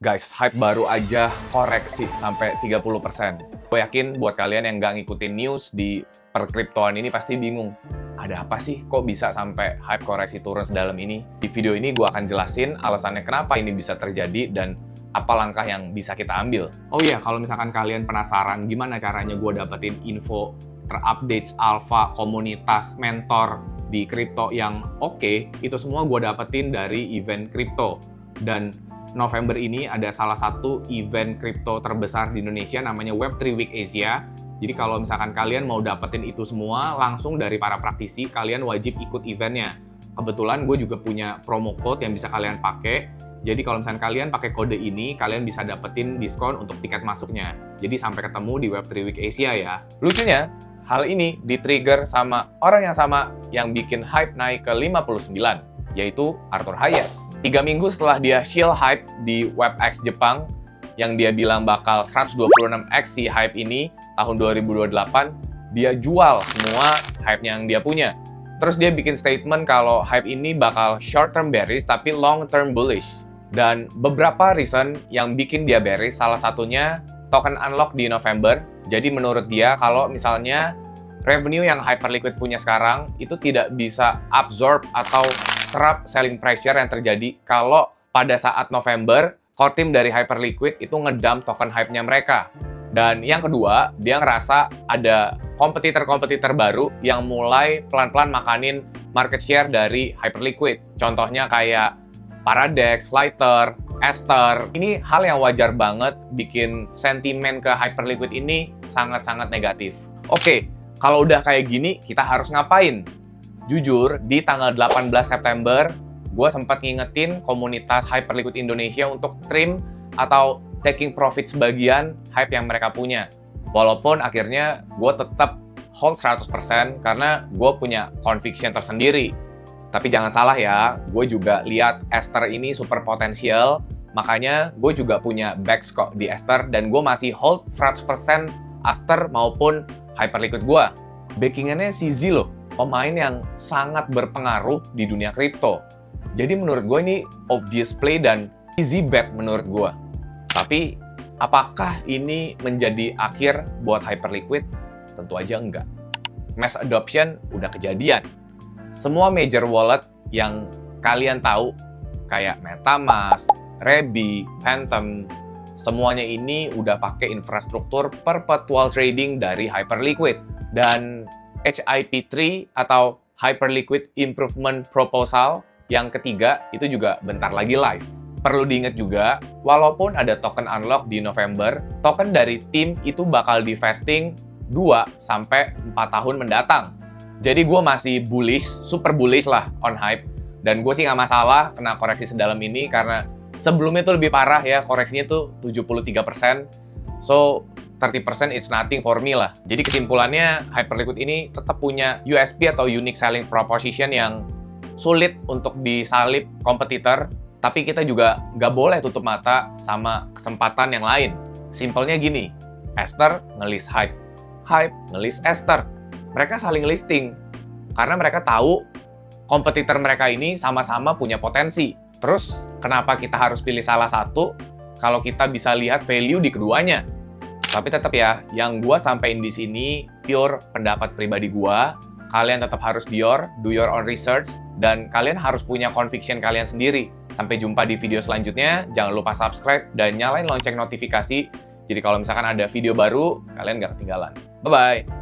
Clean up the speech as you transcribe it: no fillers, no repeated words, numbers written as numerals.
Guys, hype baru aja koreksi sampai 30%. Gue yakin buat kalian yang nggak ngikutin news di perkriptoan ini pasti bingung. Ada apa sih kok bisa sampai hype koreksi turun sedalam ini? Di video ini gue akan jelasin alasannya kenapa ini bisa terjadi dan apa langkah yang bisa kita ambil. Oh iya, kalau misalkan kalian penasaran gimana caranya gue dapetin info terupdate alpha, komunitas, mentor di kripto yang oke, itu semua gue dapetin dari event kripto. Dan November ini ada salah satu event kripto terbesar di Indonesia namanya Web3 Week Asia. Jadi kalau misalkan kalian mau dapetin itu semua langsung dari para praktisi, kalian wajib ikut eventnya. Kebetulan gue juga punya promo code yang bisa kalian pakai. Jadi kalau misalkan kalian pakai kode ini, kalian bisa dapetin diskon untuk tiket masuknya. Jadi sampai ketemu di Web3 Week Asia ya. Lucunya, hal ini di-trigger sama orang yang sama yang bikin hype naik ke 59, yaitu Arthur Hayes. 3 minggu setelah dia shield hype di WebEx Jepang, yang dia bilang bakal 126x si hype ini tahun 2028, dia jual semua hype yang dia punya. Terus dia bikin statement kalau hype ini bakal short-term bearish tapi long-term bullish. Dan beberapa reason yang bikin dia bearish, salah satunya token unlock di November. Jadi menurut dia kalau misalnya revenue yang Hyperliquid punya sekarang itu tidak bisa absorb atau serap selling pressure yang terjadi kalau pada saat November core team dari Hyperliquid itu ngedump token hype-nya mereka. Dan yang kedua, dia ngerasa ada kompetitor-kompetitor baru yang mulai pelan-pelan makanin market share dari Hyperliquid. Contohnya kayak Paradex, Lighter, Ester. Ini hal yang wajar banget bikin sentimen ke Hyperliquid ini sangat-sangat negatif. Oke, kalau udah kayak gini, kita harus ngapain? Jujur, di tanggal 18 September, gue sempat ngingetin komunitas Hyperliquid Indonesia untuk trim atau taking profit sebagian hype yang mereka punya. Walaupun akhirnya gue tetap hold 100% karena gue punya conviction tersendiri. Tapi jangan salah ya, gue juga lihat Ester ini super potensial, makanya gue juga punya backs kok di Ester dan gue masih hold 100% Ester maupun Hyperliquid gue. Backingannya si Z loh, pemain yang sangat berpengaruh di dunia kripto. Jadi menurut gue ini obvious play dan easy bet menurut gue. Tapi apakah ini menjadi akhir buat Hyperliquid? Tentu aja enggak. Mass adoption udah kejadian. Semua major wallet yang kalian tahu kayak MetaMask, Rebi, Phantom, semuanya ini udah pakai infrastruktur perpetual trading dari Hyperliquid. Dan HIP-3 atau Hyperliquid Improvement Proposal yang ketiga itu juga bentar lagi live. Perlu diingat juga, walaupun ada token unlock di November, token dari tim itu bakal di-vesting 2-4 tahun mendatang. Jadi gue masih bullish, super bullish lah on hype. Dan gue sih nggak masalah kena koreksi sedalam ini karena sebelumnya tuh lebih parah ya, koreksinya tuh 73%. So, 30% it's nothing for me lah. Jadi kesimpulannya, Hyperliquid ini tetap punya USP atau Unique Selling Proposition yang sulit untuk disalip kompetitor, tapi kita juga nggak boleh tutup mata sama kesempatan yang lain. Simpelnya gini, Ester nge-list hype, hype nge-list Ester. Mereka saling listing, karena mereka tahu kompetitor mereka ini sama-sama punya potensi. Terus, kenapa kita harus pilih salah satu kalau kita bisa lihat value di keduanya? Tapi tetap ya, yang gua sampein di sini pure pendapat pribadi gua. Kalian tetap harus do your own research, dan kalian harus punya conviction kalian sendiri. Sampai jumpa di video selanjutnya. Jangan lupa subscribe dan nyalain lonceng notifikasi. Jadi kalau misalkan ada video baru, kalian nggak ketinggalan. Bye-bye!